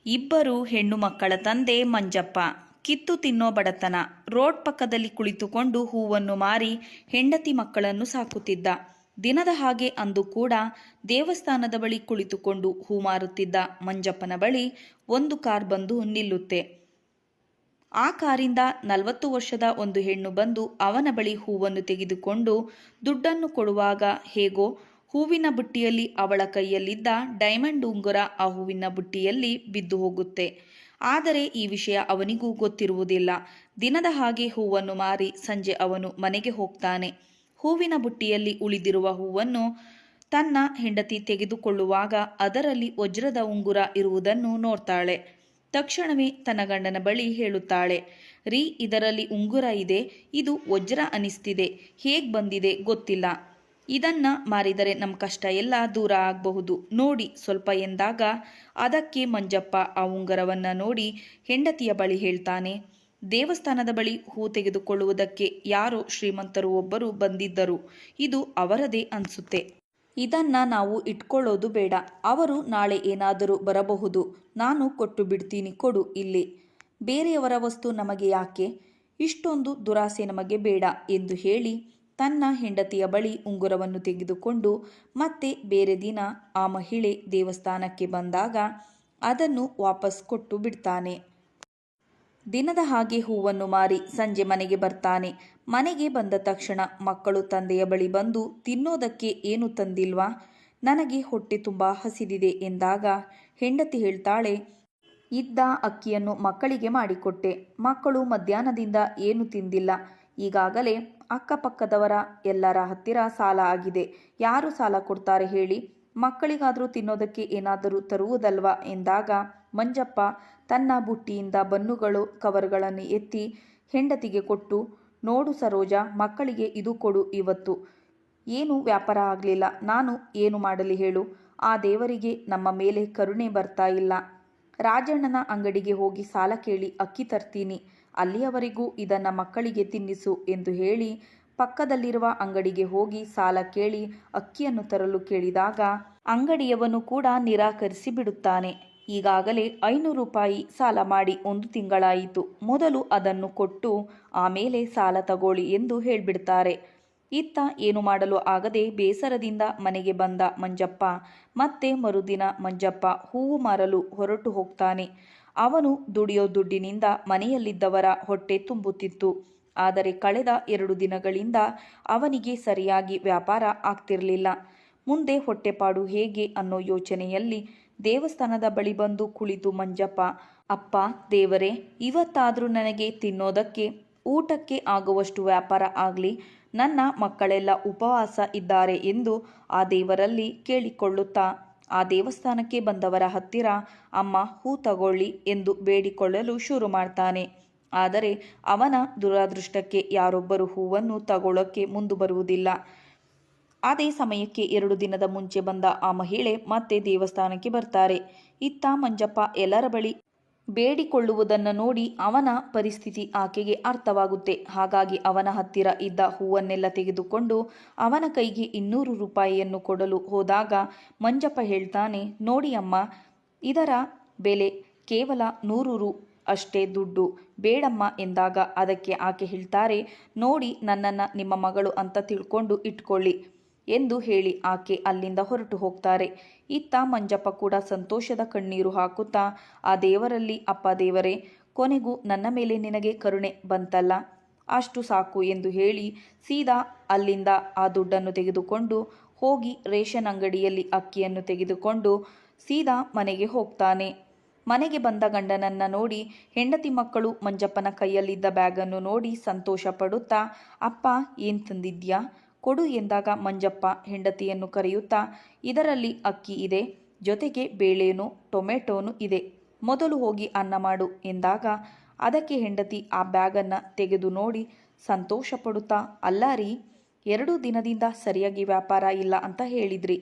ಇಬ್ಬರು ಹೆಣ್ಣು ಮಕ್ಕಳ ತಂದೆ ಮಂಜಪ್ಪ. ಕಿತ್ತು ತಿನ್ನೋ ಬಡತನ. ರೋಡ್ ಪಕ್ಕದಲ್ಲಿ ಕುಳಿತುಕೊಂಡು ಹೂವನ್ನು ಮಾರಿ ಹೆಂಡತಿ ಮಕ್ಕಳನ್ನು ಸಾಕುತ್ತಿದ್ದ. ದಿನದ ಹಾಗೆ ಅಂದು ಕೂಡ ದೇವಸ್ಥಾನದ ಬಳಿ ಕುಳಿತುಕೊಂಡು ಹೂ ಮಾರುತ್ತಿದ್ದ ಮಂಜಪ್ಪನ ಬಳಿ ಒಂದು ಕಾರ್ ಬಂದು ನಿಲ್ಲುತ್ತೆ. ಆ ಕಾರಿಂದ 40 ವರ್ಷದ ಒಂದು ಹೆಣ್ಣು ಬಂದು ಅವನ ಬಳಿ ಹೂವನ್ನು ತೆಗೆದುಕೊಂಡು ದುಡ್ಡನ್ನು ಕೊಡುವಾಗ ಹೇಗೋ ಹೂವಿನ ಬುಟ್ಟಿಯಲ್ಲಿ ಅವಳ ಕೈಯಲ್ಲಿದ್ದ ಡೈಮಂಡ್ ಉಂಗುರ ಆ ಹೂವಿನ ಬುಟ್ಟಿಯಲ್ಲಿ ಬಿದ್ದು ಹೋಗುತ್ತೆ. ಆದರೆ ಈ ವಿಷಯ ಅವನಿಗೂ ಗೊತ್ತಿರುವುದಿಲ್ಲ. ದಿನದ ಹಾಗೆ ಹೂವನ್ನು ಮಾರಿ ಸಂಜೆ ಅವನು ಮನೆಗೆ ಹೋಗ್ತಾನೆ. ಹೂವಿನ ಬುಟ್ಟಿಯಲ್ಲಿ ಉಳಿದಿರುವ ಹೂವನ್ನು ತನ್ನ ಹೆಂಡತಿ ತೆಗೆದುಕೊಳ್ಳುವಾಗ ಅದರಲ್ಲಿ ವಜ್ರದ ಉಂಗುರ ಇರುವುದನ್ನು ನೋಡ್ತಾಳೆ. ತಕ್ಷಣವೇ ತನ್ನ ಗಂಡನ ಬಳಿ ಹೇಳುತ್ತಾಳೆ, ರೀ, ಇದರಲ್ಲಿ ಉಂಗುರ ಇದೆ, ಇದು ವಜ್ರ ಅನಿಸ್ತಿದೆ, ಹೇಗ್ ಬಂದಿದೆ ಗೊತ್ತಿಲ್ಲ. ಇದನ್ನ ಮಾರಿದರೆ ನಮ್ಮ ಕಷ್ಟ ಎಲ್ಲ ದೂರ ಆಗಬಹುದು ನೋಡಿ ಸ್ವಲ್ಪ ಎಂದಾಗ ಅದಕ್ಕೆ ಮಂಜಪ್ಪ ಆ ಉಂಗುರವನ್ನ ನೋಡಿ ಹೆಂಡತಿಯ ಬಳಿ ಹೇಳ್ತಾನೆ, ದೇವಸ್ಥಾನದ ಬಳಿ ಹೂ ತೆಗೆದುಕೊಳ್ಳುವುದಕ್ಕೆ ಯಾರೋ ಶ್ರೀಮಂತರು ಒಬ್ಬರು ಬಂದಿದ್ದರು, ಇದು ಅವರದೇ ಅನ್ಸುತ್ತೆ. ಇದನ್ನ ನಾವು ಇಟ್ಕೊಳ್ಳೋದು ಬೇಡ, ಅವರು ನಾಳೆ ಏನಾದರೂ ಬರಬಹುದು, ನಾನು ಕೊಟ್ಟು ಬಿಡ್ತೀನಿ, ಕೊಡು ಇಲ್ಲಿ, ಬೇರೆಯವರ ವಸ್ತು ನಮಗೆ ಯಾಕೆ, ಇಷ್ಟೊಂದು ದುರಾಸೆ ನಮಗೆ ಬೇಡ ಎಂದು ಹೇಳಿ ತನ್ನ ಹೆಂಡತಿಯ ಬಳಿ ಉಂಗುರವನ್ನು ತೆಗೆದುಕೊಂಡು ಮತ್ತೆ ಬೇರೆ ದಿನ ಆ ಮಹಿಳೆ ದೇವಸ್ಥಾನಕ್ಕೆ ಬಂದಾಗ ಅದನ್ನು ವಾಪಸ್ ಕೊಟ್ಟು ಬಿಡ್ತಾನೆ. ದಿನದ ಹಾಗೆ ಹೂವನ್ನು ಮಾರಿ ಸಂಜೆ ಮನೆಗೆ ಬರ್ತಾನೆ. ಮನೆಗೆ ಬಂದ ತಕ್ಷಣ ಮಕ್ಕಳು ತಂದೆಯ ಬಳಿ ಬಂದು ತಿನ್ನೋದಕ್ಕೆ ಏನು ತಂದಿಲ್ವಾ, ನನಗೆ ಹೊಟ್ಟೆ ತುಂಬ ಹಸಿದಿದೆ ಎಂದಾಗ ಹೆಂಡತಿ ಹೇಳ್ತಾಳೆ, ಇದ್ದ ಅಕ್ಕಿಯನ್ನು ಮಕ್ಕಳಿಗೆ ಮಾಡಿಕೊಟ್ಟೆ, ಮಕ್ಕಳು ಮಧ್ಯಾಹ್ನದಿಂದ ಏನು ತಿಂದಿಲ್ಲ, ಈಗಾಗಲೇ ಅಕ್ಕಪಕ್ಕದವರ ಎಲ್ಲರ ಹತ್ತಿರ ಸಾಲ ಆಗಿದೆ, ಯಾರು ಸಾಲ ಕೊಡ್ತಾರೆ ಹೇಳಿ, ಮಕ್ಕಳಿಗಾದರೂ ತಿನ್ನೋದಕ್ಕೆ ಏನಾದರೂ ತರುವುದಲ್ವಾ ಎಂದಾಗ ಮಂಜಪ್ಪ ತನ್ನ ಬುಟ್ಟಿಯಿಂದ ಬನ್ನುಗಳು ಕವರ್ಗಳನ್ನು ಎತ್ತಿ ಹೆಂಡತಿಗೆ ಕೊಟ್ಟು, ನೋಡು ಸರೋಜ, ಮಕ್ಕಳಿಗೆ ಇದು ಕೊಡು, ಇವತ್ತು ಏನು ವ್ಯಾಪಾರ ಆಗಲಿಲ್ಲ, ನಾನು ಏನು ಮಾಡಲಿ ಹೇಳು, ಆ ದೇವರಿಗೆ ನಮ್ಮ ಮೇಲೆ ಕರುಣೆ ಬರ್ತಾ ಇಲ್ಲ, ರಾಜಣ್ಣನ ಅಂಗಡಿಗೆ ಹೋಗಿ ಸಾಲ ಕೇಳಿ ಅಕ್ಕಿ ತರ್ತೀನಿ, ಅಲ್ಲಿಯವರೆಗೂ ಇದನ್ನ ಮಕ್ಕಳಿಗೆ ತಿನ್ನಿಸು ಎಂದು ಹೇಳಿ ಪಕ್ಕದಲ್ಲಿರುವ ಅಂಗಡಿಗೆ ಹೋಗಿ ಸಾಲ ಕೇಳಿ ಅಕ್ಕಿಯನ್ನು ತರಲು ಕೇಳಿದಾಗ ಅಂಗಡಿಯವನು ಕೂಡ ನಿರಾಕರಿಸಿ ಬಿಡುತ್ತಾನೆ. ಈಗಾಗಲೇ 500 ರೂಪಾಯಿ ಸಾಲ ಮಾಡಿ 1 ತಿಂಗಳಾಯಿತು, ಮೊದಲು ಅದನ್ನು ಕೊಟ್ಟು ಆಮೇಲೆ ಸಾಲ ತಗೊಳ್ಳಿ ಎಂದು ಹೇಳಿಬಿಡ್ತಾರೆ. ಇತ್ತ ಏನು ಮಾಡಲು ಆಗದೆ ಬೇಸರದಿಂದ ಮನೆಗೆ ಬಂದ ಮಂಜಪ್ಪ ಮತ್ತೆ ಮರುದಿನ ಮಂಜಪ್ಪ ಹೂವು ಮಾರಲು ಹೊರಟು ಹೋಗ್ತಾನೆ. ಅವನು ದುಡಿಯೋ ದುಡ್ಡಿನಿಂದ ಮನೆಯಲ್ಲಿದ್ದವರ ಹೊಟ್ಟೆ ತುಂಬುತ್ತಿತ್ತು. ಆದರೆ ಕಳೆದ 2 ದಿನಗಳಿಂದ ಅವನಿಗೆ ಸರಿಯಾಗಿ ವ್ಯಾಪಾರ ಆಗ್ತಿರಲಿಲ್ಲ. ಮುಂದೆ ಹೊಟ್ಟೆಪಾಡು ಹೇಗೆ ಅನ್ನೋ ಯೋಚನೆಯಲ್ಲಿ ದೇವಸ್ಥಾನದ ಬಳಿ ಬಂದು ಕುಳಿತು ಮಂಜಪ್ಪ, ಅಪ್ಪ ದೇವರೇ, ಇವತ್ತಾದರೂ ನನಗೆ ತಿನ್ನೋದಕ್ಕೆ ಊಟಕ್ಕೆ ಆಗುವಷ್ಟು ವ್ಯಾಪಾರ ಆಗಲಿ, ನನ್ನ ಮಕ್ಕಳೆಲ್ಲ ಉಪವಾಸ ಇದ್ದಾರೆ ಎಂದು ಆ ದೇವರಲ್ಲಿ ಕೇಳಿಕೊಳ್ಳುತ್ತಾ ಆ ದೇವಸ್ಥಾನಕ್ಕೆ ಬಂದವರ ಹತ್ತಿರ ಅಮ್ಮ ಹೂ ತಗೊಳ್ಳಿ ಎಂದು ಬೇಡಿಕೊಳ್ಳಲು ಶುರು ಮಾಡ್ತಾನೆ. ಆದರೆ ಅವನ ದುರಾದೃಷ್ಟಕ್ಕೆ ಯಾರೊಬ್ಬರು ಹೂವನ್ನು ತಗೊಳ್ಳೋಕ್ಕೆ ಮುಂದು ಬರುವುದಿಲ್ಲ. ಅದೇ ಸಮಯಕ್ಕೆ 2 ದಿನದ ಮುಂಚೆ ಬಂದ ಆ ಮಹಿಳೆ ಮತ್ತೆ ದೇವಸ್ಥಾನಕ್ಕೆ ಬರ್ತಾರೆ. ಇತ್ತ ಮಂಜಪ್ಪ ಎಲ್ಲರ ಬಳಿ ಬೇಡಿಕೊಳ್ಳುವುದನ್ನು ನೋಡಿ ಅವನ ಪರಿಸ್ಥಿತಿ ಆಕೆಗೆ ಅರ್ಥವಾಗುತ್ತೆ. ಹಾಗಾಗಿ ಅವನ ಹತ್ತಿರ ಇದ್ದ ಹೂವನ್ನೆಲ್ಲ ತೆಗೆದುಕೊಂಡು ಅವನ ಕೈಗೆ 200 ರೂಪಾಯಿಯನ್ನು ಕೊಡಲು ಹೋದಾಗ ಮಂಜಪ್ಪ ಹೇಳ್ತಾನೆ, ನೋಡಿ ಅಮ್ಮ, ಇದರ ಬೆಲೆ ಕೇವಲ 100 ರು ಅಷ್ಟೇ ದುಡ್ಡು, ಬೇಡಮ್ಮ ಎಂದಾಗ ಅದಕ್ಕೆ ಆಕೆ ಹೇಳ್ತಾರೆ, ನೋಡಿ, ನನ್ನನ್ನು ನಿಮ್ಮ ಮಗಳು ಅಂತ ತಿಳ್ಕೊಂಡು ಇಟ್ಕೊಳ್ಳಿ ಎಂದು ಹೇಳಿ ಆಕೆ ಅಲ್ಲಿಂದ ಹೊರಟು ಹೋಗ್ತಾರೆ. ಇತ್ತ ಮಂಜಪ್ಪ ಕೂಡ ಸಂತೋಷದ ಕಣ್ಣೀರು ಹಾಕುತ್ತಾ ಆ ದೇವರಲ್ಲಿ, ಅಪ್ಪ ದೇವರೇ, ಕೊನೆಗೂ ನನ್ನ ಮೇಲೆ ನಿನಗೆ ಕರುಣೆ ಬಂತಲ್ಲ, ಅಷ್ಟು ಸಾಕು ಎಂದು ಹೇಳಿ ಸೀದಾ ಅಲ್ಲಿಂದ ಆ ದುಡ್ಡನ್ನು ತೆಗೆದುಕೊಂಡು ಹೋಗಿ ರೇಷನ್ ಅಂಗಡಿಯಲ್ಲಿ ಅಕ್ಕಿಯನ್ನು ತೆಗೆದುಕೊಂಡು ಸೀದಾ ಮನೆಗೆ ಹೋಗ್ತಾನೆ. ಮನೆಗೆ ಬಂದ ಗಂಡನನ್ನ ನೋಡಿ ಹೆಂಡತಿ ಮಕ್ಕಳು ಮಂಜಪ್ಪನ ಕೈಯಲ್ಲಿದ್ದ ಬ್ಯಾಗನ್ನು ನೋಡಿ ಸಂತೋಷ ಪಡುತ್ತಾ, ಅಪ್ಪ ಏನು ತಂದಿದ್ಯಾ, ಕೊಡು ಎಂದಾಗ ಮಂಜಪ್ಪ ಹೆಂಡತಿಯನ್ನು ಕರೆಯುತ್ತಾ, ಇದರಲ್ಲಿ ಅಕ್ಕಿ ಇದೆ, ಜೊತೆಗೆ ಬೇಳೆನೂ ಟೊಮೆಟೋನು ಇದೆ, ಮೊದಲು ಹೋಗಿ ಅನ್ನ ಮಾಡು ಎಂದಾಗ ಅದಕ್ಕೆ ಹೆಂಡತಿ ಆ ಬ್ಯಾಗನ್ನು ತೆಗೆದು ನೋಡಿ ಸಂತೋಷ ಪಡುತ್ತಾ, ಅಲ್ಲ ರೀ, 2 ದಿನದಿಂದ ಸರಿಯಾಗಿ ವ್ಯಾಪಾರ ಇಲ್ಲ ಅಂತ ಹೇಳಿದ್ರಿ,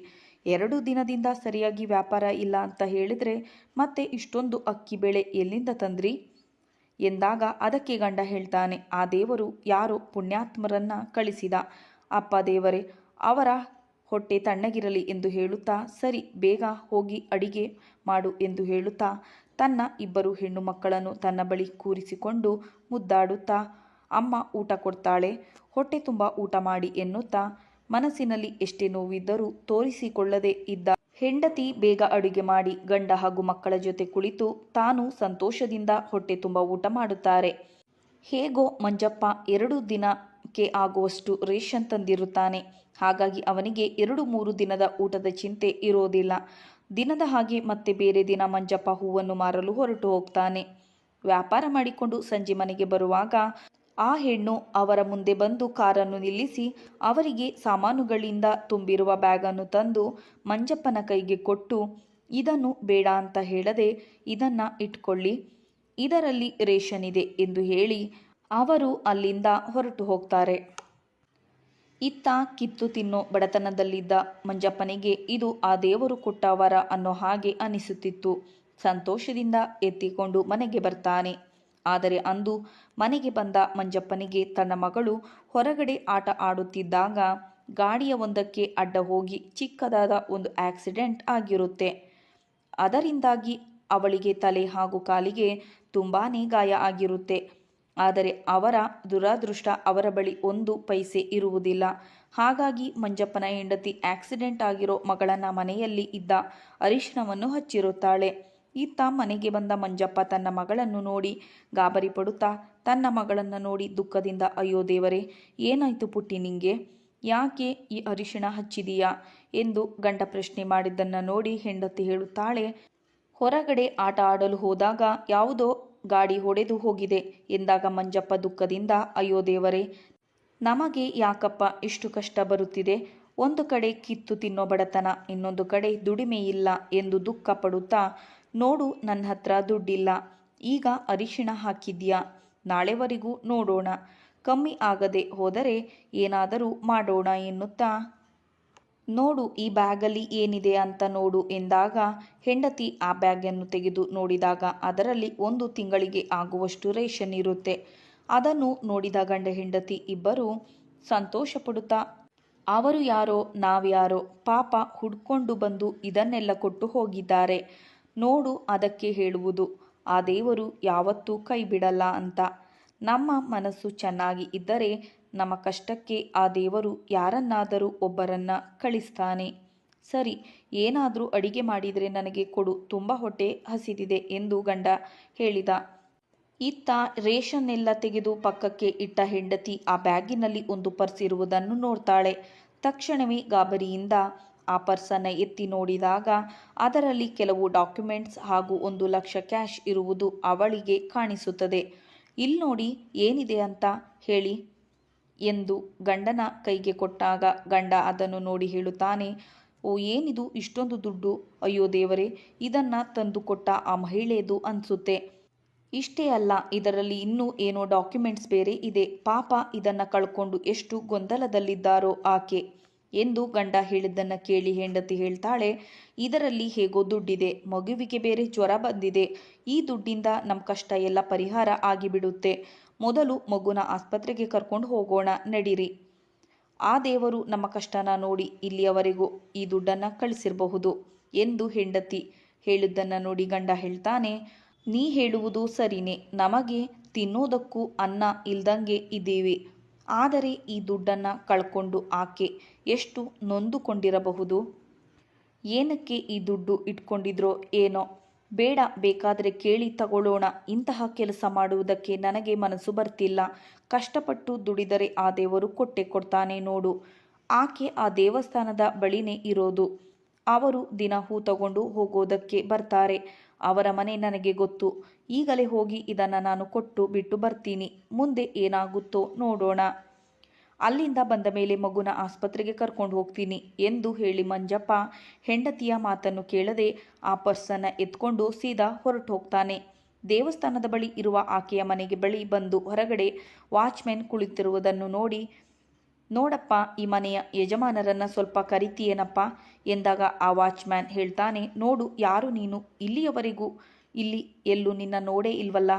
2 ದಿನದಿಂದ ಸರಿಯಾಗಿ ವ್ಯಾಪಾರ ಇಲ್ಲ ಅಂತ ಹೇಳಿದರೆ ಮತ್ತೆ ಇಷ್ಟೊಂದು ಅಕ್ಕಿ ಬೇಳೆ ಎಲ್ಲಿಂದ ತಂದ್ರಿ ಎಂದಾಗ ಅದಕ್ಕೆ ಗಂಡ ಹೇಳ್ತಾನೆ, ಆ ದೇವರು ಯಾರೋ ಪುಣ್ಯಾತ್ಮರನ್ನ ಕಳಿಸಿದ, ಅಪ್ಪ ದೇವರೇ, ಅವರ ಹೊಟ್ಟೆ ತಣ್ಣಗಿರಲಿ ಎಂದು ಹೇಳುತ್ತಾ, ಸರಿ ಬೇಗ ಹೋಗಿ ಅಡಿಗೆ ಮಾಡು ಎಂದು ಹೇಳುತ್ತಾ ತನ್ನ ಇಬ್ಬರು ಹೆಣ್ಣು ಮಕ್ಕಳನ್ನು ತನ್ನ ಬಳಿ ಕೂರಿಸಿಕೊಂಡು ಮುದ್ದಾಡುತ್ತಾ ಅಮ್ಮ ಊಟ ಕೊಡ್ತಾಳೆ, ಹೊಟ್ಟೆ ತುಂಬ ಊಟ ಮಾಡಿ ಎನ್ನುತ್ತಾ ಮನಸ್ಸಿನಲ್ಲಿ ಎಷ್ಟೇ ನೋವಿದ್ದರೂ ತೋರಿಸಿಕೊಳ್ಳದೆ ಇದ್ದ ಹೆಂಡತಿ ಬೇಗ ಅಡುಗೆ ಮಾಡಿ ಗಂಡ ಹಾಗೂ ಮಕ್ಕಳ ಜೊತೆ ಕುಳಿತು ತಾನು ಸಂತೋಷದಿಂದ ಹೊಟ್ಟೆ ತುಂಬ ಊಟ ಮಾಡುತ್ತಾರೆ. ಹೇಗೋ ಮಂಜಪ್ಪ 2 ದಿನಕ್ಕೆ ಆಗುವಷ್ಟು ರೇಷನ್ ತಂದಿರುತ್ತಾನೆ. ಹಾಗಾಗಿ ಅವನಿಗೆ 2-3 ದಿನದ ಊಟದ ಚಿಂತೆ ಇರೋದಿಲ್ಲ. ದಿನದ ಹಾಗೆ ಮತ್ತೆ ಬೇರೆ ದಿನ ಮಂಜಪ್ಪ ಹೂವನ್ನು ಮಾರಲು ಹೊರಟು ಹೋಗ್ತಾನೆ. ವ್ಯಾಪಾರ ಮಾಡಿಕೊಂಡು ಸಂಜೆ ಮನೆಗೆ ಬರುವಾಗ ಆ ಹೆಣ್ಣು ಅವರ ಮುಂದೆ ಬಂದು ಕಾರನ್ನು ನಿಲ್ಲಿಸಿ ಅವರಿಗೆ ಸಾಮಾನುಗಳಿಂದ ತುಂಬಿರುವ ಬ್ಯಾಗನ್ನು ತಂದು ಮಂಜಪ್ಪನ ಕೈಗೆ ಕೊಟ್ಟು, ಇದನ್ನು ಬೇಡ ಅಂತ ಹೇಳದೆ ಇದನ್ನು ಇಟ್ಕೊಳ್ಳಿ, ಇದರಲ್ಲಿ ರೇಷನ್ ಇದೆ ಎಂದು ಹೇಳಿ ಅವರು ಅಲ್ಲಿಂದ ಹೊರಟು ಹೋಗ್ತಾರೆ. ಇತ್ತ ಕಿತ್ತು ತಿನ್ನೋ ಬಡತನದಲ್ಲಿದ್ದ ಮಂಜಪ್ಪನಿಗೆ ಇದು ಆ ದೇವರು ಕೊಟ್ಟ ವರ ಅನ್ನೋ ಹಾಗೆ ಅನಿಸುತ್ತಿತ್ತು. ಸಂತೋಷದಿಂದ ಎತ್ತಿಕೊಂಡು ಮನೆಗೆ ಬರ್ತಾನೆ. ಆದರೆ ಅಂದು ಮನೆಗೆ ಬಂದ ಮಂಜಪ್ಪನಿಗೆ ತನ್ನ ಮಗಳು ಹೊರಗಡೆ ಆಟ ಆಡುತ್ತಿದ್ದಾಗ ಗಾಡಿಯ ಒಂದಕ್ಕೆ ಅಡ್ಡ ಹೋಗಿ ಚಿಕ್ಕದಾದ ಒಂದು ಆಕ್ಸಿಡೆಂಟ್ ಆಗಿರುತ್ತೆ. ಅದರಿಂದಾಗಿ ಅವಳಿಗೆ ತಲೆ ಹಾಗೂ ಕಾಲಿಗೆ ತುಂಬಾ ಗಾಯ ಆಗಿರುತ್ತೆ. ಆದರೆ ಅವರ ದುರಾದೃಷ್ಟ ಅವರ ಬಳಿ 1 ಪೈಸೆ ಇರುವುದಿಲ್ಲ. ಹಾಗಾಗಿ ಮಂಜಪ್ಪನ ಹೆಂಡತಿ ಆಕ್ಸಿಡೆಂಟ್ ಆಗಿರೋ ಮಗಳನ್ನ ಮನೆಯಲ್ಲಿ ಇದ್ದ ಅರಿಶಿನವನ್ನು ಹಚ್ಚಿರುತ್ತಾಳೆ. ಇತ್ತ ಮನೆಗೆ ಬಂದ ಮಂಜಪ್ಪ ತನ್ನ ಮಗಳನ್ನು ನೋಡಿ ಗಾಬರಿ ಪಡುತ್ತಾ ತನ್ನ ಮಗಳನ್ನು ನೋಡಿ ದುಃಖದಿಂದ, ಅಯ್ಯೋ ದೇವರೇ, ಏನಾಯ್ತು ಪುಟ್ಟಿ ನಿಂಗೆ, ಯಾಕೆ ಈ ಅರಿಶಿಣ ಹಚ್ಚಿದೀಯಾ ಎಂದು ಗಂಡ ಪ್ರಶ್ನೆ ಮಾಡಿದ್ದನ್ನು ನೋಡಿ ಹೆಂಡತಿ ಹೇಳುತ್ತಾಳೆ, ಹೊರಗಡೆ ಆಟ ಆಡಲು ಹೋದಾಗ ಯಾವುದೋ ಗಾಡಿ ಹೊಡೆದು ಹೋಗಿದೆ ಎಂದಾಗ ಮಂಜಪ್ಪ ದುಃಖದಿಂದ, ಅಯ್ಯೋ ದೇವರೇ, ನಮಗೆ ಯಾಕಪ್ಪ ಇಷ್ಟು ಕಷ್ಟ ಬರುತ್ತಿದೆ, ಒಂದು ಕಡೆ ಕಿತ್ತು ತಿನ್ನೋ ಬಡತನ, ಇನ್ನೊಂದು ಕಡೆ ದುಡಿಮೆ ಇಲ್ಲ ಎಂದು ದುಃಖ ಪಡುತ್ತಾ, ನೋಡು ನನ್ನ ಹತ್ರ ದುಡ್ಡಿಲ್ಲ, ಈಗ ಅರಿಶಿಣ ಹಾಕಿದ್ಯಾ, ನಾಳೆವರೆಗೂ ನೋಡೋಣ, ಕಮ್ಮಿ ಆಗದೆ ಹೋದರೆ ಏನಾದರೂ ಮಾಡೋಣ ಎನ್ನುತ್ತಾ, ನೋಡು ಈ ಬ್ಯಾಗಲ್ಲಿ ಏನಿದೆ ಅಂತ ನೋಡು ಎಂದಾಗ ಹೆಂಡತಿ ಆ ಬ್ಯಾಗನ್ನು ತೆಗೆದು ನೋಡಿದಾಗ ಅದರಲ್ಲಿ 1 ತಿಂಗಳಿಗೆ ಆಗುವಷ್ಟು ರೇಷನ್ ಇರುತ್ತೆ. ಅದನ್ನು ನೋಡಿದ ಗಂಡ ಹೆಂಡತಿ ಇಬ್ಬರು ಸಂತೋಷ ಪಡುತ್ತಾ, ಅವರು ಯಾರೋ ನಾವ್ಯಾರೋ, ಪಾಪ ಹುಡ್ಕೊಂಡು ಬಂದು ಇದನ್ನೆಲ್ಲ ಕೊಟ್ಟು ಹೋಗಿದ್ದಾರೆ, ನೋಡು ಅದಕ್ಕೆ ಹೇಳುವುದು ಆ ದೇವರು ಯಾವತ್ತೂ ಕೈ ಬಿಡಲ್ಲ ಅಂತ. ನಮ್ಮ ಮನಸ್ಸು ಚೆನ್ನಾಗಿ ಇದ್ದರೆ ನಮ್ಮ ಕಷ್ಟಕ್ಕೆ ಆ ದೇವರು ಯಾರನ್ನಾದರೂ ಒಬ್ಬರನ್ನ ಕಳಿಸ್ತಾನೆ. ಸರಿ, ಏನಾದರೂ ಅಡಿಗೆ ಮಾಡಿದರೆ ನನಗೆ ಕೊಡು, ತುಂಬ ಹೊಟ್ಟೆ ಹಸಿದಿದೆ ಎಂದು ಗಂಡ ಹೇಳಿದ. ಇತ್ತ ರೇಷನ್ ಎಲ್ಲ ತೆಗೆದು ಪಕ್ಕಕ್ಕೆ ಇಟ್ಟ ಹೆಂಡತಿ ಆ ಬ್ಯಾಗಿನಲ್ಲಿ ಒಂದು ಪರ್ಸ್ ಇರುವುದನ್ನು ನೋಡ್ತಾಳೆ. ತಕ್ಷಣವೇ ಗಾಬರಿಯಿಂದ ಆ ಪರ್ಸನ್ನು ಎತ್ತಿ ನೋಡಿದಾಗ ಅದರಲ್ಲಿ ಕೆಲವು ಡಾಕ್ಯುಮೆಂಟ್ಸ್ ಹಾಗೂ 1 ಲಕ್ಷ ಕ್ಯಾಶ್ ಇರುವುದು ಅವಳಿಗೆ ಕಾಣಿಸುತ್ತದೆ. ಇಲ್ಲಿ ನೋಡಿ ಏನಿದೆ ಅಂತ ಹೇಳಿ ಎಂದು ಗಂಡನ ಕೈಗೆ ಕೊಟ್ಟಾಗ ಗಂಡ ಅದನ್ನು ನೋಡಿ ಹೇಳುತ್ತಾನೆ, ಓ ಏನಿದು ಇಷ್ಟೊಂದು ದುಡ್ಡು, ಅಯ್ಯೋ ದೇವರೇ, ಇದನ್ನು ತಂದು ಕೊಟ್ಟ ಆ ಮಹಿಳೆಯದು ಅನಿಸುತ್ತೆ. ಇಷ್ಟೇ ಅಲ್ಲ, ಇದರಲ್ಲಿ ಇನ್ನೂ ಏನೋ ಡಾಕ್ಯುಮೆಂಟ್ಸ್ ಬೇರೆ ಇದೆ, ಪಾಪ ಇದನ್ನು ಕಳ್ಕೊಂಡು ಎಷ್ಟು ಗೊಂದಲದಲ್ಲಿದ್ದಾರೋ ಆಕೆ ಎಂದು ಗಂಡ ಹೇಳಿದ್ದನ್ನು ಕೇಳಿ ಹೆಂಡತಿ ಹೇಳ್ತಾಳೆ, ಇದರಲ್ಲಿ ಹೇಗೋ ದುಡ್ಡಿದೆ, ಮಗುವಿಗೆ ಬೇರೆ ಜ್ವರ ಬಂದಿದೆ, ಈ ದುಡ್ಡಿಂದ ನಮ್ಮ ಕಷ್ಟ ಎಲ್ಲ ಪರಿಹಾರ ಆಗಿಬಿಡುತ್ತೆ, ಮೊದಲು ಮಗುನ ಆಸ್ಪತ್ರೆಗೆ ಕರ್ಕೊಂಡು ಹೋಗೋಣ ನಡೀರಿ, ಆ ದೇವರು ನಮ್ಮ ಕಷ್ಟನ ನೋಡಿ ಇಲ್ಲಿಯವರೆಗೂ ಈ ದುಡ್ಡನ್ನು ಕಳಿಸಿರಬಹುದು ಎಂದು ಹೆಂಡತಿ ಹೇಳಿದ್ದನ್ನು ನೋಡಿ ಗಂಡ ಹೇಳ್ತಾನೆ, ನೀ ಹೇಳುವುದು ಸರಿನೇ, ನಮಗೆ ತಿನ್ನೋದಕ್ಕೂ ಅನ್ನ ಇಲ್ದಂಗೆ ಇದ್ದೀವಿ, ಆದರೆ ಈ ದುಡ್ಡನ್ನು ಕಳ್ಕೊಂಡು ಆಕೆ ಎಷ್ಟು ನೊಂದುಕೊಂಡಿರಬಹುದು, ಏನಕ್ಕೆ ಈ ದುಡ್ಡು ಇಟ್ಕೊಂಡಿದ್ರೋ ಏನೋ, ಬೇಡ, ಬೇಕಾದರೆ ಕೇಳಿ ತಗೊಳ್ಳೋಣ, ಇಂತಹ ಕೆಲಸ ಮಾಡುವುದಕ್ಕೆ ನನಗೆ ಮನಸ್ಸು ಬರ್ತಿಲ್ಲ, ಕಷ್ಟಪಟ್ಟು ದುಡಿದರೆ ಆ ದೇವರು ಕೊಟ್ಟೆ ಕೊಡ್ತಾನೆ ನೋಡು, ಆಕೆ ಆ ದೇವಸ್ಥಾನದ ಬಳಿನೇ ಇರೋದು, ಅವರು ದಿನ ಹೂ ತಗೊಂಡು ಹೋಗೋದಕ್ಕೆ ಬರ್ತಾರೆ, ಅವರ ಮನೆ ನನಗೆ ಗೊತ್ತು, ಈಗಲೇ ಹೋಗಿ ಇದನ್ನು ನಾನು ಕೊಟ್ಟು ಬಿಟ್ಟು ಬರ್ತೀನಿ, ಮುಂದೆ ಏನಾಗುತ್ತೋ ನೋಡೋಣ, ಅಲ್ಲಿಂದ ಬಂದ ಮೇಲೆ ಮಗುನ ಆಸ್ಪತ್ರೆಗೆ ಕರ್ಕೊಂಡು ಹೋಗ್ತೀನಿ ಎಂದು ಹೇಳಿ ಮಂಜಪ್ಪ ಹೆಂಡತಿಯ ಮಾತನ್ನು ಕೇಳದೆ ಆ ಪರ್ಸನ್ನು ಎತ್ಕೊಂಡು ಸೀದಾ ಹೊರಟು ಹೋಗ್ತಾನೆ. ದೇವಸ್ಥಾನದ ಬಳಿ ಇರುವ ಆಕೆಯ ಮನೆಗೆ ಬಳಿ ಬಂದು ಹೊರಗಡೆ ವಾಚ್ಮೆನ್ ಕುಳಿತಿರುವುದನ್ನು ನೋಡಿ, ನೋಡಪ್ಪ, ಈ ಮನೆಯ ಯಜಮಾನರನ್ನು ಸ್ವಲ್ಪ ಕರಿತೀಯೇನಪ್ಪ ಎಂದಾಗ ಆ ವಾಚ್ಮ್ಯಾನ್ ಹೇಳ್ತಾನೆ, ನೋಡು, ಯಾರು ನೀನು, ಇಲ್ಲಿಯವರೆಗೂ ಇಲ್ಲಿ ಎಲ್ಲೂ ನಿನ್ನ ನೋಡೇ ಇಲ್ವಲ್ಲ,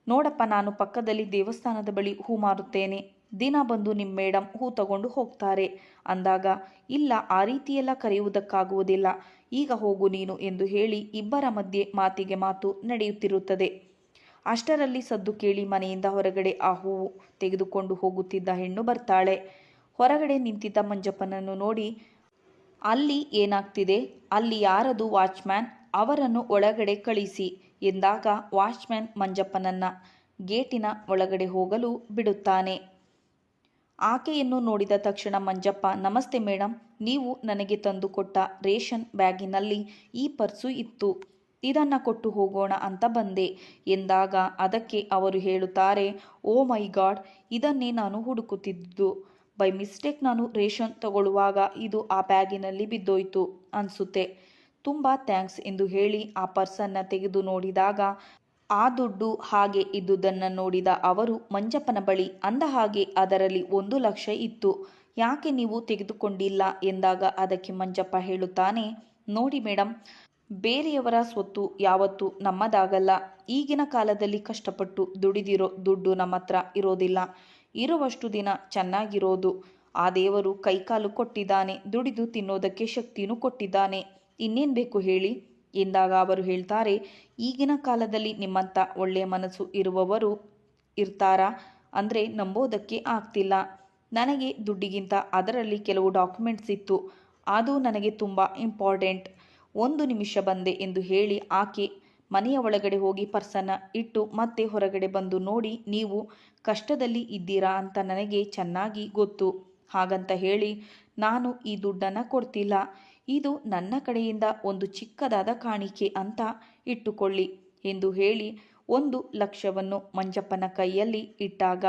ನೋಡಪ್ಪ, ನಾನು ಪಕ್ಕದಲ್ಲಿ ದೇವಸ್ಥಾನದ ಬಳಿ ಹೂ ಮಾರುತ್ತೇನೆ, ದಿನ ಬಂದು ನಿಮ್ಮ ಮೇಡಮ್ ಹೂ ತಗೊಂಡು ಹೋಗ್ತಾರೆ ಅಂದಾಗ, ಇಲ್ಲ ಆ ರೀತಿಯೆಲ್ಲ ಕರೆಯುವುದಕ್ಕಾಗುವುದಿಲ್ಲ, ಈಗ ಹೋಗು ನೀನು ಎಂದು ಹೇಳಿ ಇಬ್ಬರ ಮಧ್ಯೆ ಮಾತಿಗೆ ಮಾತು ನಡೆಯುತ್ತಿರುತ್ತದೆ. ಅಷ್ಟರಲ್ಲಿ ಸದ್ದು ಕೇಳಿ ಮನೆಯಿಂದ ಹೊರಗಡೆ ಆ ಹೂವು ತೆಗೆದುಕೊಂಡು ಹೋಗುತ್ತಿದ್ದ ಹೆಣ್ಣು ಬರ್ತಾಳೆ. ಹೊರಗಡೆ ನಿಂತಿದ್ದ ಮಂಜಪ್ಪನನ್ನು ನೋಡಿ, ಅಲ್ಲಿ ಏನಾಗ್ತಿದೆ, ಅಲ್ಲಿ ಯಾರದು ವಾಚ್ಮ್ಯಾನ್, ಅವರನ್ನು ಒಳಗಡೆ ಕಳಿಸಿ ಎಂದಾಗ ವಾಚ್ಮ್ಯಾನ್ ಮಂಜಪ್ಪನನ್ನ ಗೇಟಿನ ಒಳಗಡೆ ಹೋಗಲು ಬಿಡುತ್ತಾನೆ. ಆಕೆಯನ್ನು ನೋಡಿದ ತಕ್ಷಣ ಮಂಜಪ್ಪ, ನಮಸ್ತೆ ಮೇಡಮ್, ನೀವು ನನಗೆ ತಂದು ಕೊಟ್ಟ ರೇಷನ್ ಬ್ಯಾಗಿನಲ್ಲಿ ಈ ಪರ್ಸು ಇತ್ತು, ಇದನ್ನು ಕೊಟ್ಟು ಹೋಗೋಣ ಅಂತ ಬಂದೆ ಎಂದಾಗ ಅದಕ್ಕೆ ಅವರು ಹೇಳುತ್ತಾರೆ, ಓ ಮೈ ಗಾಡ್, ಇದನ್ನೇ ನಾನು ಹುಡುಕುತ್ತಿದ್ದು. ಬೈ ಮಿಸ್ಟೇಕ್ ನಾನು ರೇಷನ್ ತಗೊಳ್ಳುವಾಗ ಇದು ಆ ಬ್ಯಾಗಿನಲ್ಲಿ ಬಿದ್ದೋಯ್ತು ಅನಿಸುತ್ತೆ. ತುಂಬ ಥ್ಯಾಂಕ್ಸ್ ಎಂದು ಹೇಳಿ ಆ ಪರ್ಸನ್ನು ತೆಗೆದು ನೋಡಿದಾಗ ಆ ದುಡ್ಡು ಹಾಗೆ ಇದ್ದುದನ್ನು ನೋಡಿದ ಅವರು ಮಂಜಪ್ಪನ ಬಳಿ ಅಂದ ಹಾಗೆ ಅದರಲ್ಲಿ 1,00,000 ಇತ್ತು, ಯಾಕೆ ನೀವು ತೆಗೆದುಕೊಂಡಿಲ್ಲ ಎಂದಾಗ ಅದಕ್ಕೆ ಮಂಜಪ್ಪ ಹೇಳುತ್ತಾನೆ, ನೋಡಿ ಮೇಡಮ್, ಬೇರೆಯವರ ಸ್ವತ್ತು ಯಾವತ್ತೂ ನಮ್ಮದಾಗಲ್ಲ. ಈಗಿನ ಕಾಲದಲ್ಲಿ ಕಷ್ಟಪಟ್ಟು ದುಡಿದಿರೋ ದುಡ್ಡು ನಮ್ಮ ಹತ್ರ ಇರೋದಿಲ್ಲ. ಇರುವಷ್ಟು ದಿನ ಚೆನ್ನಾಗಿರೋದು ಆ ದೇವರು ಕೈಕಾಲು ಕೊಟ್ಟಿದ್ದಾನೆ, ದುಡಿದು ತಿನ್ನೋದಕ್ಕೆ ಶಕ್ತಿನೂ ಕೊಟ್ಟಿದ್ದಾನೆ, ಇನ್ನೇನು ಬೇಕು ಹೇಳಿ ಎಂದಾಗ ಅವರು ಹೇಳ್ತಾರೆ, ಈಗಿನ ಕಾಲದಲ್ಲಿ ನಿಮ್ಮಂಥ ಒಳ್ಳೆಯ ಮನಸ್ಸು ಇರುವವರು ಇರ್ತಾರಾ ಅಂದರೆ ನಂಬೋದಕ್ಕೆ ಆಗ್ತಿಲ್ಲ. ನನಗೆ ದುಡ್ಡಿಗಿಂತ ಅದರಲ್ಲಿ ಕೆಲವು ಡಾಕ್ಯುಮೆಂಟ್ಸ್ ಇತ್ತು, ಅದು ನನಗೆ ತುಂಬ ಇಂಪಾರ್ಟೆಂಟ್. 1 ನಿಮಿಷ ಬಂದೆ ಎಂದು ಹೇಳಿ ಆಕೆ ಮನೆಯ ಒಳಗಡೆ ಹೋಗಿ ಪರ್ಸನ್ನು ಇಟ್ಟು ಮತ್ತೆ ಹೊರಗಡೆ ಬಂದು, ನೋಡಿ ನೀವು ಕಷ್ಟದಲ್ಲಿ ಇದ್ದೀರಾ ಅಂತ ನನಗೆ ಚೆನ್ನಾಗಿ ಗೊತ್ತು, ಹಾಗಂತ ಹೇಳಿ ನಾನು ಈ ದುಡ್ಡನ್ನು ಕೊಡ್ತಿಲ್ಲ, ಇದು ನನ್ನ ಕಡೆಯಿಂದ ಒಂದು ಚಿಕ್ಕದಾದ ಕಾಣಿಕೆ ಅಂತ ಇಟ್ಟುಕೊಳ್ಳಿ ಎಂದು ಹೇಳಿ 1,00,000ವನ್ನು ಮಂಜಪ್ಪನ ಕೈಯಲ್ಲಿ ಇಟ್ಟಾಗ,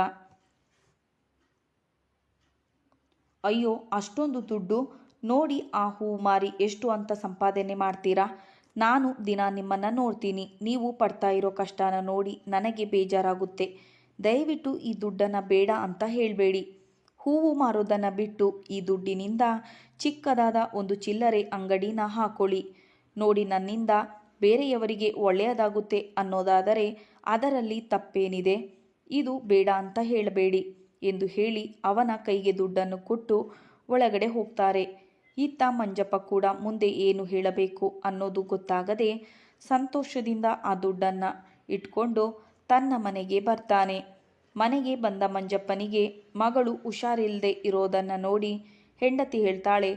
ಅಯ್ಯೋ ಅಷ್ಟೊಂದು ದುಡ್ಡು, ನೋಡಿ ಆ ಹೂವು ಮಾರಿ ಎಷ್ಟು ಅಂತ ಸಂಪಾದನೆ ಮಾಡ್ತೀರಾ, ನಾನು ದಿನ ನಿಮ್ಮನ್ನು ನೋಡ್ತೀನಿ, ನೀವು ಪಡ್ತಾ ಇರೋ ಕಷ್ಟನ ನೋಡಿ ನನಗೆ ಬೇಜಾರಾಗುತ್ತೆ, ದಯವಿಟ್ಟು ಈ ದುಡ್ಡನ್ನು ಬೇಡ ಅಂತ ಹೇಳಬೇಡಿ, ಹೂವು ಮಾರೋದನ್ನು ಬಿಟ್ಟು ಈ ದುಡ್ಡಿನಿಂದ ಚಿಕ್ಕದಾದ ಒಂದು ಚಿಲ್ಲರೆ ಅಂಗಡಿನ ಹಾಕೊಳ್ಳಿ, ನೋಡಿ ನನ್ನಿಂದ ಬೇರೆಯವರಿಗೆ ಒಳ್ಳೆಯದಾಗುತ್ತೆ ಅನ್ನೋದಾದರೆ ಅದರಲ್ಲಿ ತಪ್ಪೇನಿದೆ, ಇದು ಬೇಡ ಅಂತ ಹೇಳಬೇಡಿ ಎಂದು ಹೇಳಿ ಅವನ ಕೈಗೆ ದುಡ್ಡನ್ನು ಕೊಟ್ಟು ಒಳಗಡೆ ಹೋಗ್ತಾರೆ. ಇತ್ತ ಮಂಜಪ್ಪ ಕೂಡ ಮುಂದೆ ಏನು ಹೇಳಬೇಕು ಅನ್ನೋದು ಗೊತ್ತಾಗದೆ ಸಂತೋಷದಿಂದ ಆ ದುಡ್ಡನ್ನು ಇಟ್ಕೊಂಡು ತನ್ನ ಮನೆಗೆ ಬರ್ತಾನೆ. ಮನೆಗೆ ಬಂದ ಮಂಜಪ್ಪನಿಗೆ ಮಗಳು ಹುಷಾರಿಲ್ಲದೆ ಇರೋದನ್ನು ನೋಡಿ ಹೆಂಡತಿ ಹೇಳ್ತಾಳೆ,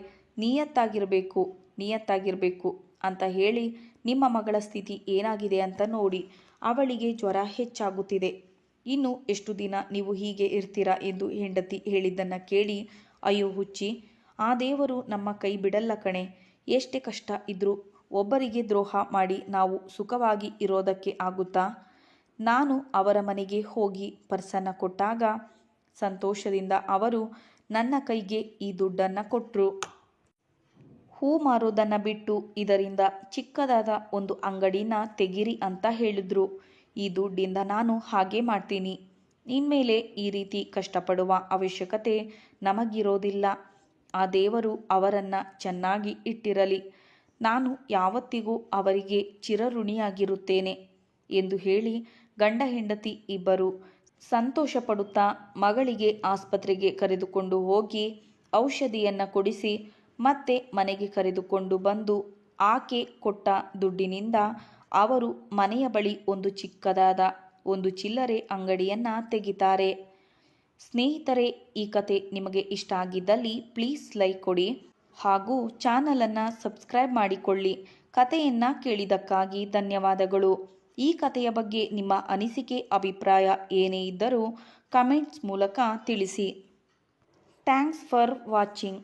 ನಿಯತ್ತಾಗಿರಬೇಕು ನಿಯತ್ತಾಗಿರಬೇಕು ಅಂತ ಹೇಳಿ ನಿಮ್ಮ ಮಗಳ ಸ್ಥಿತಿ ಏನಾಗಿದೆ ಅಂತ ನೋಡಿ, ಅವಳಿಗೆ ಜ್ವರ ಹೆಚ್ಚಾಗುತ್ತಿದೆ, ಇನ್ನು ಎಷ್ಟು ದಿನ ನೀವು ಹೀಗೆ ಇರ್ತೀರಾ ಎಂದು ಹೆಂಡತಿ ಹೇಳಿದ್ದನ್ನು ಕೇಳಿ, ಅಯ್ಯೋ ಹುಚ್ಚಿ, ಆ ದೇವರು ನಮ್ಮ ಕೈ ಬಿಡಲ್ಲ ಕಣೆ, ಎಷ್ಟೇ ಕಷ್ಟ ಇದ್ರೂ ಒಬ್ಬರಿಗೆ ದ್ರೋಹ ಮಾಡಿ ನಾವು ಸುಖವಾಗಿ ಇರೋದಕ್ಕೆ ಆಗುತ್ತಾ. ನಾನು ಅವರ ಮನೆಗೆ ಹೋಗಿ ಪರ್ಸನ್ನು ಕೊಟ್ಟಾಗ ಸಂತೋಷದಿಂದ ಅವರು ನನ್ನ ಕೈಗೆ ಈ ದುಡ್ಡನ್ನು ಕೊಟ್ಟರು. ಹೂ ಮಾರೋದನ್ನು ಬಿಟ್ಟು ಇದರಿಂದ ಚಿಕ್ಕದಾದ ಒಂದು ಅಂಗಡಿನ ತೆಗಿರಿ ಅಂತ ಹೇಳಿದ್ರು. ಈ ದುಡ್ಡಿಂದ ನಾನು ಹಾಗೆ ಮಾಡ್ತೀನಿ, ಇನ್ಮೇಲೆ ಈ ರೀತಿ ಕಷ್ಟಪಡುವ ಅವಶ್ಯಕತೆ ನಮಗಿರೋದಿಲ್ಲ. ಆ ದೇವರು ಅವರನ್ನು ಚೆನ್ನಾಗಿ ಇಟ್ಟಿರಲಿ, ನಾನು ಯಾವತ್ತಿಗೂ ಅವರಿಗೆ ಚಿರಋಣಿಯಾಗಿರುತ್ತೇನೆ ಎಂದು ಹೇಳಿ ಗಂಡ ಹೆಂಡತಿ ಇಬ್ಬರು ಸಂತೋಷಪಡುತ್ತಾ ಮಗಳಿಗೆ ಆಸ್ಪತ್ರೆಗೆ ಕರೆದುಕೊಂಡು ಹೋಗಿ ಔಷಧಿಯನ್ನು ಕೊಡಿಸಿ ಮತ್ತೆ ಮನೆಗೆ ಕರೆದುಕೊಂಡು ಬಂದು ಆಕೆ ಕೊಟ್ಟ ದುಡ್ಡಿನಿಂದ ಅವರು ಮನೆಯ ಬಳಿ ಒಂದು ಚಿಕ್ಕದಾದ ಒಂದು ಚಿಲ್ಲರೆ ಅಂಗಡಿಯನ್ನು ತೆಗಿತಾರೆ. ಸ್ನೇಹಿತರೆ, ಈ ಕತೆ ನಿಮಗೆ ಇಷ್ಟ ಆಗಿದ್ದಲ್ಲಿ ಪ್ಲೀಸ್ ಲೈಕ್ ಕೊಡಿ ಹಾಗೂ ಚಾನಲನ್ನು ಸಬ್ಸ್ಕ್ರೈಬ್ ಮಾಡಿಕೊಳ್ಳಿ. ಕತೆಯನ್ನು ಕೇಳಿದ್ದಕ್ಕಾಗಿ ಧನ್ಯವಾದಗಳು. ಈ ಕಥೆಯ ಬಗ್ಗೆ ನಿಮ್ಮ ಅನಿಸಿಕೆ ಅಭಿಪ್ರಾಯ ಏನೇ ಇದ್ದರೂ ಕಮೆಂಟ್ಸ್ ಮೂಲಕ ತಿಳಿಸಿ. Thanks for watching.